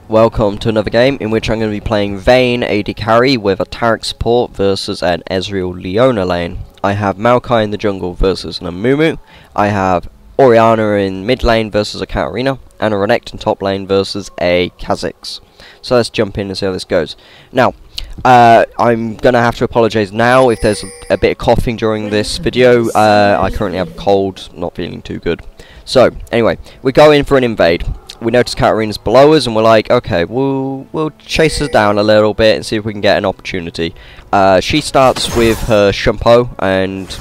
Welcome to another game in which I'm going to be playing Vayne AD carry with a Taric support versus an Ezreal Leona lane. I have Maokai in the jungle versus an Amumu. I have Orianna in mid lane versus a Katarina, and a Renekton top lane versus a Kha'Zix. So let's jump in and see how this goes. Now, I'm going to have to apologise now if there's a bit of coughing during this video. I currently have a cold, not feeling too good. So, anyway, we go in for an invade. We notice Katarina's below us, and we're like, okay, we'll chase her down a little bit and see if we can get an opportunity. She starts with her Shumpo, and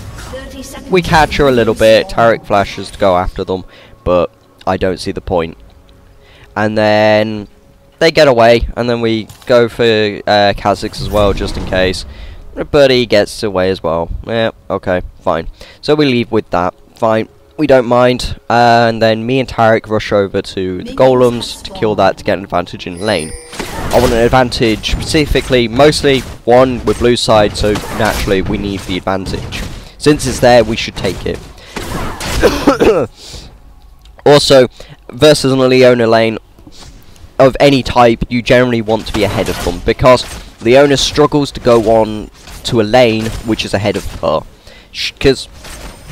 we catch her a little bit. Taric flashes to go after them, but I don't see the point. And then they get away, and then we go for Kha'Zix as well, just in case. But he gets away as well. Yeah, okay, fine. So we leave with that. Fine. We don't mind, and then me and Taric rush over to the golems to kill that to get an advantage in lane. I want an advantage specifically, mostly one with blue side, so naturally we need the advantage. Since it's there, we should take it. Also, versus a Leona lane of any type, you generally want to be ahead of them, because Leona struggles to go on to a lane which is ahead of her. Because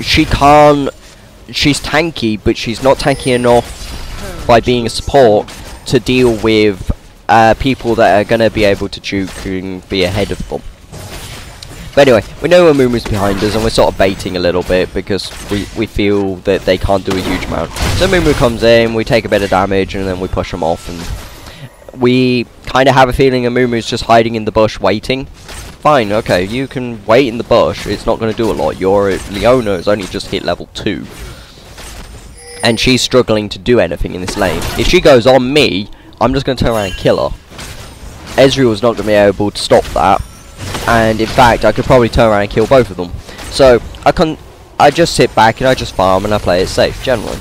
she can't... She's tanky, but she's not tanky enough by being a support to deal with people that are going to be able to juke and be ahead of them. But anyway, we know Amumu's behind us, and we're sort of baiting a little bit because we feel that they can't do a huge amount. So Amumu comes in, we take a bit of damage, and then we push them off, and we kind of have a feeling Amumu's just hiding in the bush waiting. Fine, okay, you can wait in the bush, it's not going to do a lot. Your Leona has only just hit level 2. And she's struggling to do anything in this lane. If she goes on me, I'm just going to turn around and kill her. Ezreal's not going to be able to stop that. And in fact, I could probably turn around and kill both of them. So, I just sit back and I just farm and I play it safe, generally.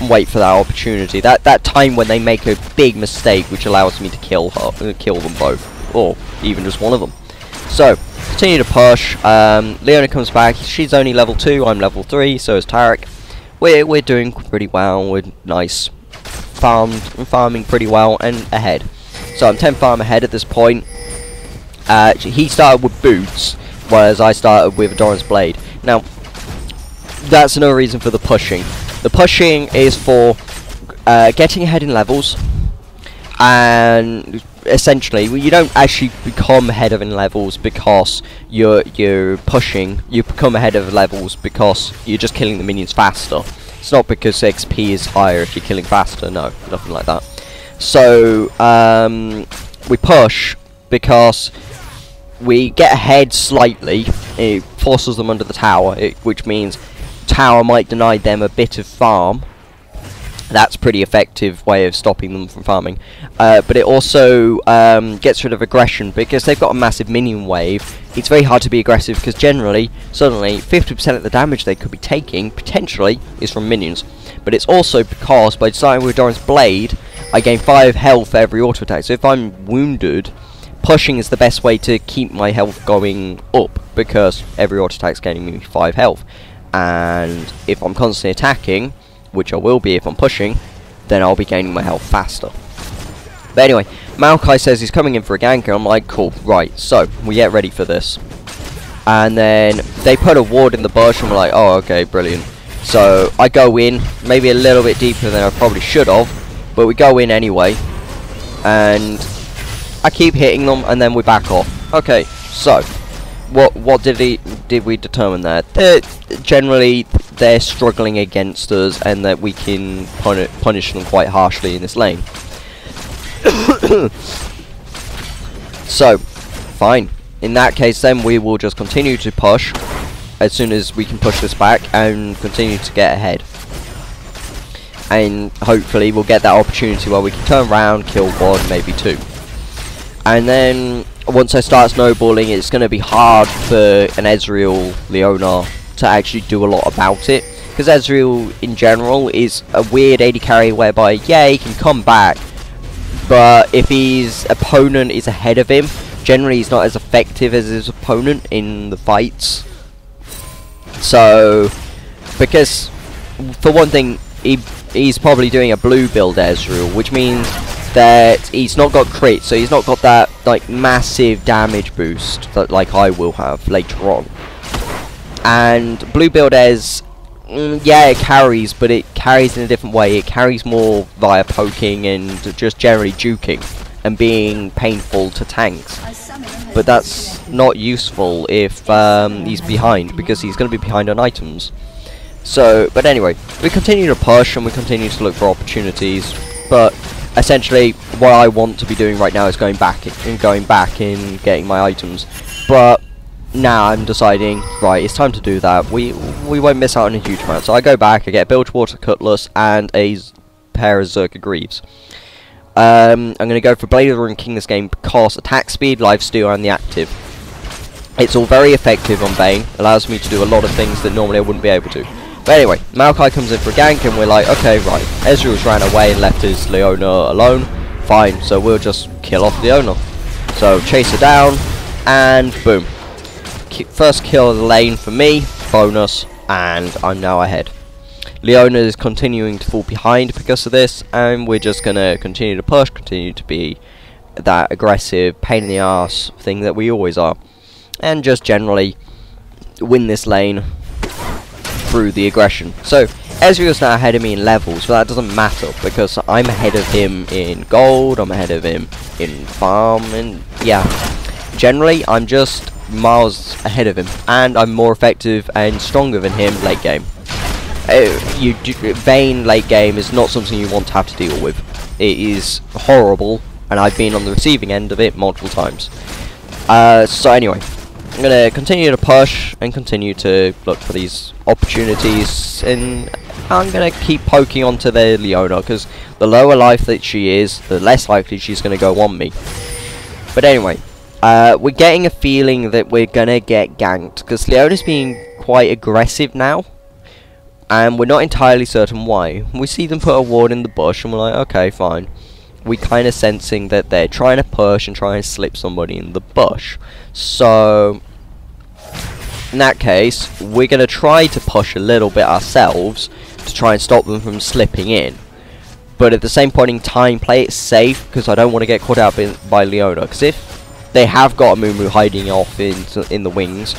And wait for that opportunity. That time when they make a big mistake, which allows me to kill them both. Or even just one of them. So, continue to push. Leona comes back. She's only level 2, I'm level 3, so is Taric. We're doing pretty well. We're nice. Farming pretty well and ahead. So I'm 10 farm ahead at this point. He started with boots, whereas I started with Doran's blade. Now, that's another reason for the pushing. The pushing is for getting ahead in levels, and essentially you don't actually become ahead of in levels because you're pushing. You become ahead of levels because you're just killing the minions faster. It's not because XP is higher if you're killing faster. No, nothing like that. So we push because we get ahead slightly. It forces them under the tower, which means tower might deny them a bit of farm. That's a pretty effective way of stopping them from farming. But it also gets rid of aggression, because they've got a massive minion wave. It's very hard to be aggressive, because generally, suddenly, 50% of the damage they could be taking, potentially, is from minions. But it's also because, by starting with Doran's blade, I gain 5 health for every auto attack. So if I'm wounded, pushing is the best way to keep my health going up, because every auto attack is gaining me 5 health. And if I'm constantly attacking, which I will be if I'm pushing, then I'll be gaining my health faster. But anyway, Maokai says he's coming in for a gank, and I'm like, cool, right, so we get ready for this. And then they put a ward in the bush, and we're like, oh, okay, brilliant. So I go in, maybe a little bit deeper than I probably should have, but we go in anyway, and I keep hitting them, and then we back off. Okay, so what did we determine there? Generally, they're struggling against us, and that we can punish them quite harshly in this lane. So, fine. In that case, then we will just continue to push as soon as we can push this back and continue to get ahead. And hopefully, we'll get that opportunity where we can turn around, kill 1, maybe 2. And then once I start snowballing, it's going to be hard for an Ezreal Leona to actually do a lot about it, because Ezreal in general is a weird AD carry whereby, yeah, he can come back, but if his opponent is ahead of him, generally he's not as effective as his opponent in the fights. So, because for one thing, he's probably doing a blue build Ezreal, which means that he's not got crit, so he's not got that like massive damage boost that like I will have later on. And blue build is, yeah, it carries, but it carries in a different way. It carries more via poking and just generally juking and being painful to tanks. But that's not useful if he's behind, because he's going to be behind on items. So, but anyway, we continue to push and we continue to look for opportunities. But essentially, what I want to be doing right now is going back and getting my items. But now I'm deciding, right, it's time to do that. We won't miss out on a huge amount. So I go back, I get a Bilgewater Cutlass and a pair of Zerka Greaves. I'm going to go for Blade of the Ruined King this game because attack speed, lifesteal and the active. It's all very effective on Vayne. Allows me to do a lot of things that normally I wouldn't be able to. But anyway, Maokai comes in for a gank and we're like, okay, right, Ezreal's ran away and left his Leona alone. Fine, so we'll just kill off Leona. So chase her down and boom. First kill of the lane for me, bonus, and I'm now ahead. Leona is continuing to fall behind because of this, and we're just going to continue to push, continue to be that aggressive, pain in the ass thing that we always are. And just generally win this lane through the aggression. So, Ezreal's now ahead of me in levels, but that doesn't matter, because I'm ahead of him in gold, I'm ahead of him in farm, and yeah. Generally, I'm just miles ahead of him, and I'm more effective and stronger than him late game. Vayne late game is not something you want to have to deal with. It is horrible, and I've been on the receiving end of it multiple times. So anyway, I'm going to continue to push and continue to look for these opportunities, and I'm going to keep poking onto the Leona, because the lower life that she is, the less likely she's going to go on me. But anyway, we're getting a feeling that we're going to get ganked, because Leona's being quite aggressive now, and we're not entirely certain why. We see them put a ward in the bush, and we're like, okay, fine. We kind of sensing that they're trying to push and trying to slip somebody in the bush. So, in that case, we're going to try to push a little bit ourselves to try and stop them from slipping in. But at the same point in time, play it safe, because I don't want to get caught out by Leona. Because if they have got a Moo hiding off in the wings,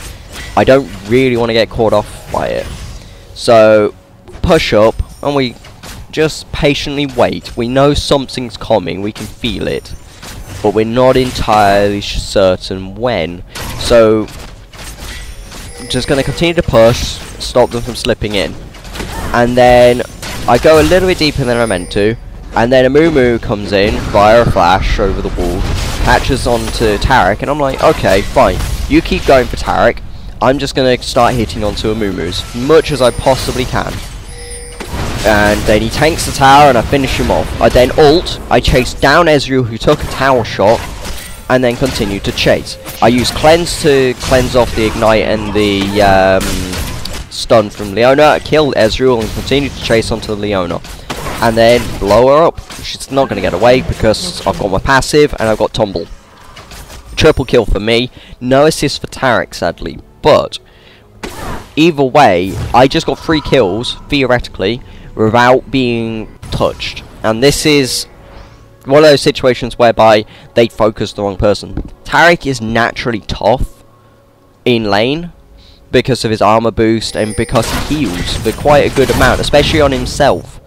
I don't really want to get caught off by it. So, push up, and we just patiently wait. We know something's coming, we can feel it, but we're not entirely certain when. So, just going to continue to push, stop them from slipping in. And then, I go a little bit deeper than I meant to, and then a Moo comes in via a flash over the wall, catches onto Taric, and I'm like, okay, fine, you keep going for Taric. I'm just going to start hitting onto a Moo as much as I possibly can. And then he tanks the tower and I finish him off. I then ult, I chase down Ezreal who took a tower shot, and then continue to chase. I use cleanse to cleanse off the ignite and the stun from Leona. I kill Ezreal and continue to chase onto the Leona. And then blow her up. She's not going to get away because I've got my passive and I've got Tumble. Triple kill for me. No assist for Taric, sadly. But either way, I just got 3 kills, theoretically, without being touched. And this is one of those situations whereby they focus the wrong person. Taric is naturally tough in lane because of his armor boost and because he heals for quite a good amount, especially on himself.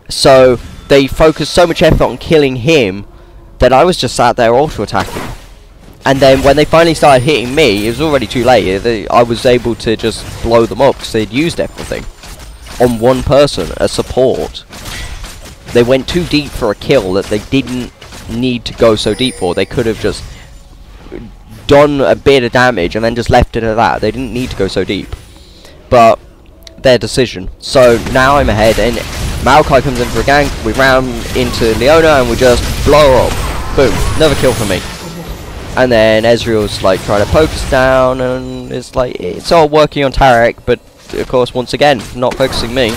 So they focused so much effort on killing him that I was just sat there auto-attacking. And then when they finally started hitting me, it was already too late. I was able to just blow them up because they'd used everything on one person, a support. They went too deep for a kill that they didn't need to go so deep for. They could have just done a bit of damage and then just left it at that. They didn't need to go so deep. But their decision. So now I'm ahead, and Maokai comes in for a gank. We ram into Leona and we just blow her up. Boom, another kill for me. And then Ezreal's like trying to poke us down, and it's like it's all working on Taric, but of course once again not focusing me.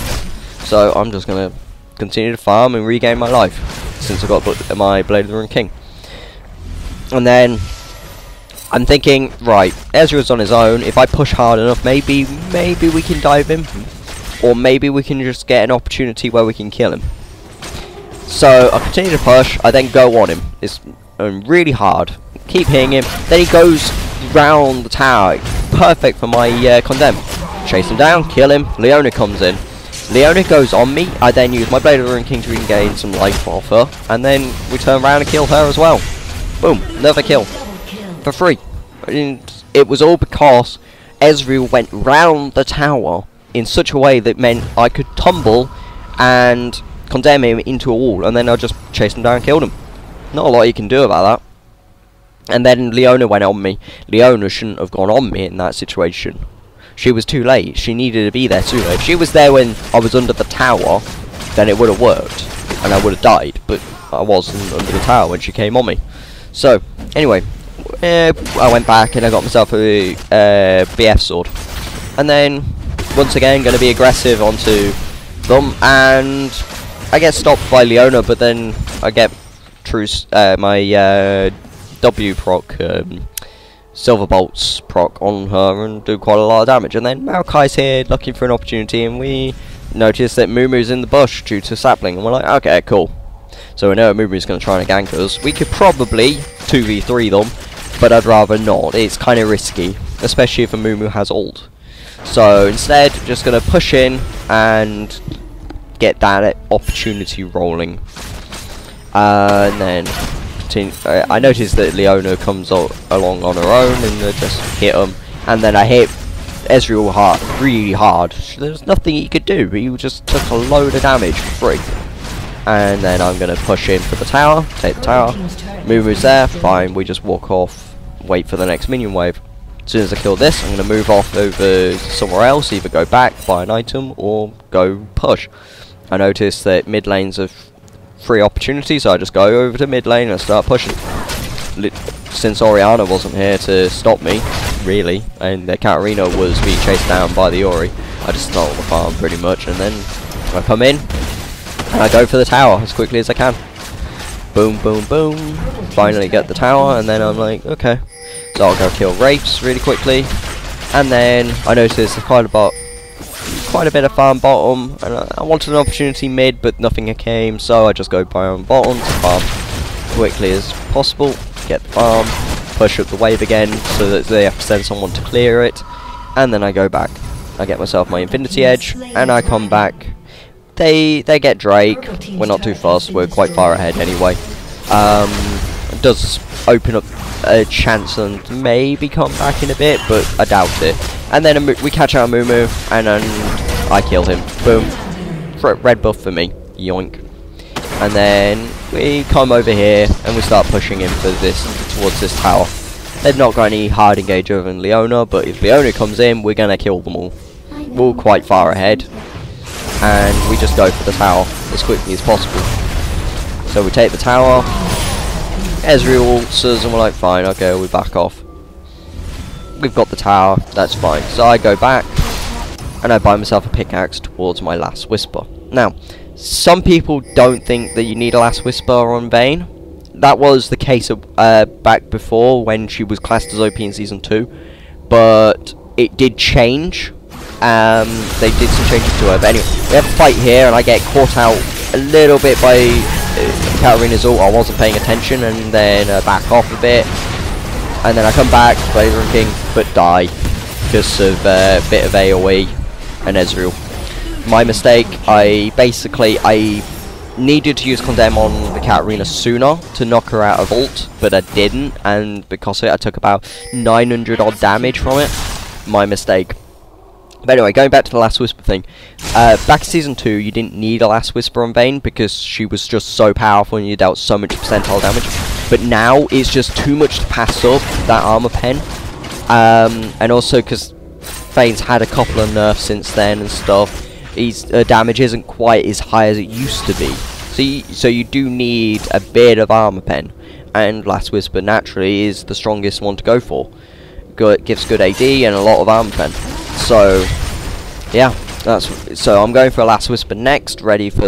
So I'm just gonna continue to farm and regain my life since I got my Blade of the Ruined King. And then I'm thinking, right, Ezreal's on his own. If I push hard enough, maybe we can dive him, or maybe we can just get an opportunity where we can kill him. So I continue to push. I then go on him. It's really hard. Keep hitting him. Then he goes round the tower. Perfect for my condemn. Chase him down, kill him. Leona comes in. Leona goes on me. I then use my Blade of the Ruined King to regain some life off her, and then we turn around and kill her as well. Boom, another kill for free. And it was all because Ezreal went round the tower in such a way that meant I could tumble and condemn him into a wall, and then I just chased him down and killed him. Not a lot you can do about that. And then Leona went on me. Leona shouldn't have gone on me in that situation. She was too late. She needed to be there sooner. If she was there when I was under the tower, then it would have worked, and I would have died. But I wasn't under the tower when she came on me. So, anyway, I went back and I got myself a BF sword. And then, once again, going to be aggressive onto them, and I get stopped by Leona, but then I get my W proc, Silver Bolts proc on her and do quite a lot of damage. And then Maokai's here looking for an opportunity, and we notice that Mumu's in the bush due to sapling, and we're like, okay, cool. So we know Mumu's going to try and gank us. We could probably 2v3 them, but I'd rather not. It's kind of risky, especially if a Mumu has ult. So instead, just going to push in and get that opportunity rolling. And then I noticed that Leona comes along on her own, and I just hit him. And then I hit Ezreal really hard. There's nothing he could do. He just took a load of damage for free. And then I'm going to push in for the tower, take the tower. Mumu's there, fine. We just walk off, wait for the next minion wave. As soon as I kill this, I'm going to move off over somewhere else, either go back, buy an item, or go push. I notice that mid lanes have free opportunity, so I just go over to mid lane and start pushing. Since Orianna wasn't here to stop me, really, and the Katarina was being chased down by the Ori, I just stole the farm pretty much, and then I come in, and I go for the tower as quickly as I can. Boom, boom, boom. Finally get the tower, and then I'm like, okay. So I'll go kill Wraiths really quickly, and then I noticed there's quite a bit of farm bottom, and I wanted an opportunity mid, but nothing came, so I just go buy on bottom to farm quickly as possible, get the farm, push up the wave again, so that they have to send someone to clear it, and then I go back. I get myself my Infinity Edge, and I come back. They get Drake. We're not too fast. We're quite far ahead anyway. It does open up a chance and maybe come back in a bit, but I doubt it. And then we catch out Mumu, and I kill him. Boom. Red buff for me. Yoink. And then we come over here and we start pushing him for towards this tower. They've not got any hard engage over than Leona, but if Leona comes in, we're gonna kill them all. We're all quite far ahead, and we just go for the tower as quickly as possible. So we take the tower. Ezreal ults, and we're like, fine, okay, we back off. We've got the tower, that's fine. So I go back, and I buy myself a pickaxe towards my Last Whisper. Now, some people don't think that you need a Last Whisper on Vayne. That was the case back before, when she was classed as OP in Season 2. But it did change. They did some changes to her. But anyway, we have a fight here, and I get caught out a little bit by Katarina's ult. I wasn't paying attention, and then back off a bit. And then I come back, Blade of the Ruined King, but die because of a bit of AoE and Ezreal. My mistake, I needed to use Condemn on the Katarina sooner to knock her out of ult, but I didn't, and because of it I took about 900 odd damage from it. My mistake. But anyway, going back to the Last Whisper thing, back in Season 2 you didn't need a Last Whisper on Vayne because she was just so powerful and you dealt so much percentile damage. But now it's just too much to pass up, that armor pen. And also because Vayne's had a couple of nerfs since then and stuff, his damage isn't quite as high as it used to be. So you do need a bit of armor pen, and Last Whisper naturally is the strongest one to go for. Gives good AD and a lot of armor pen. So yeah, so I'm going for a Last Whisper next, ready for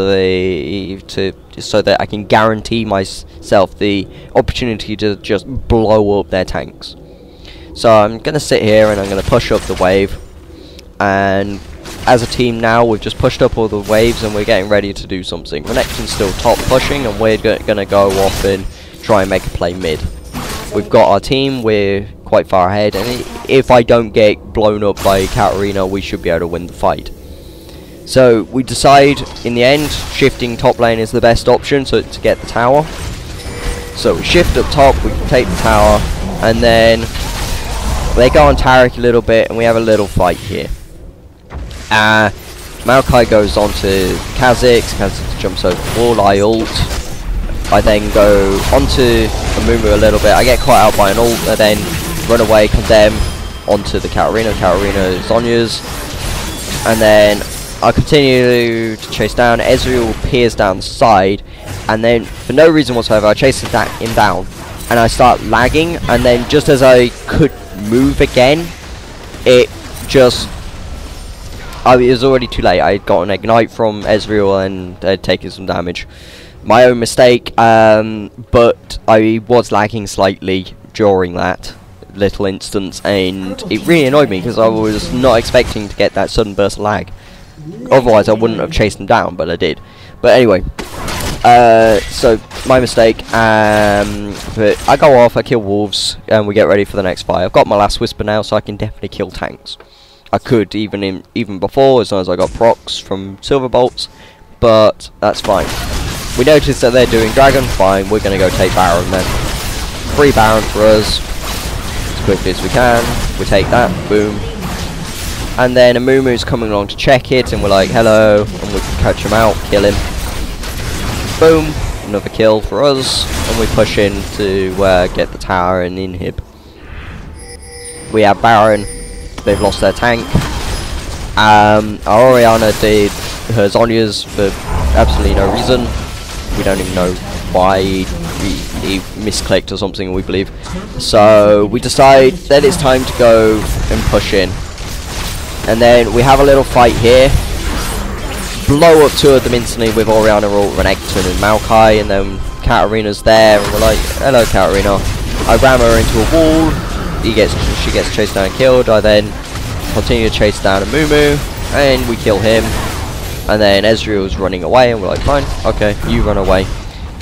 so that I can guarantee myself the opportunity to just blow up their tanks. So I'm gonna sit here and I'm gonna push up the wave, and as a team now, we've just pushed up all the waves and we're getting ready to do something. Renekton's still top pushing, and we're gonna go off and try and make a play mid. We've got our team, we're quite far ahead, and if I don't get blown up by Katarina, we should be able to win the fight. So we decide in the end, shifting top lane is the best option to get the tower. So we shift up top, we take the tower, and then they go on Taric a little bit, and we have a little fight here. Maokai goes on to Kha'Zix, Kha'Zix jumps over the wall, I ult. I then go onto Amumu a little bit, I get caught out by an ult, and then run away, condemn onto the Katarina, Katarina is Zonya's, and then I continue to chase down, Ezreal peers down the side, and then for no reason whatsoever I chase him down, and I start lagging, and then just as I could move again, it just... it was already too late. I had got an ignite from Ezreal and had taken some damage. My own mistake, but I was lagging slightly during that little instance, and it really annoyed me because I was not expecting to get that sudden burst of lag. Otherwise I wouldn't have chased him down, but I did. But anyway, so my mistake, but I go off, I kill wolves, and we get ready for the next fight. I've got my last whisper now, so I can definitely kill tanks. I could even before, as long as I got procs from silver bolts, but that's fine. We notice that they're doing dragon, fine, we're gonna go take Baron then. Free Baron for us, as quickly as we can, we take that, boom. And then Amumu's coming along to check it, and we're like, hello, and we can catch him out, kill him. Boom, another kill for us, and we push in to get the tower and inhib. We have Baron. They've lost their tank. Our Orianna did her Zonya's for absolutely no reason. We don't even know why he misclicked or something, we believe. So we decide that it's time to go and push in. And then we have a little fight here. Blow up two of them instantly with Orianna, Renekton and Maokai, and then Katarina's there, and we're like, hello Katarina. I ram her into a wall. She gets chased down and killed. I then continue to chase down Amumu, and we kill him. And then Ezreal's running away, and we're like, fine, okay, you run away.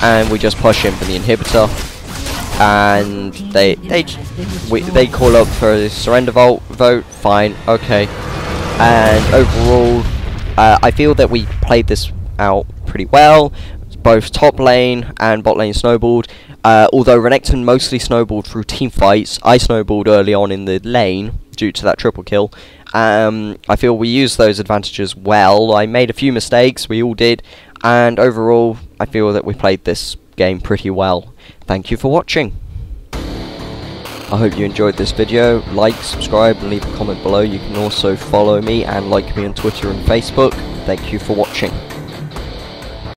And we just push him for the inhibitor. And they call up for a surrender vote, fine, okay. And overall, I feel that we played this out pretty well. Both top lane and bot lane snowballed. Although Renekton mostly snowballed through team fights, I snowballed early on in the lane due to that triple kill. I feel we used those advantages well. I made a few mistakes, we all did, and overall I feel that we played this game pretty well. Thank you for watching. I hope you enjoyed this video. Like, subscribe and leave a comment below. You can also follow me and like me on Twitter and Facebook. Thank you for watching.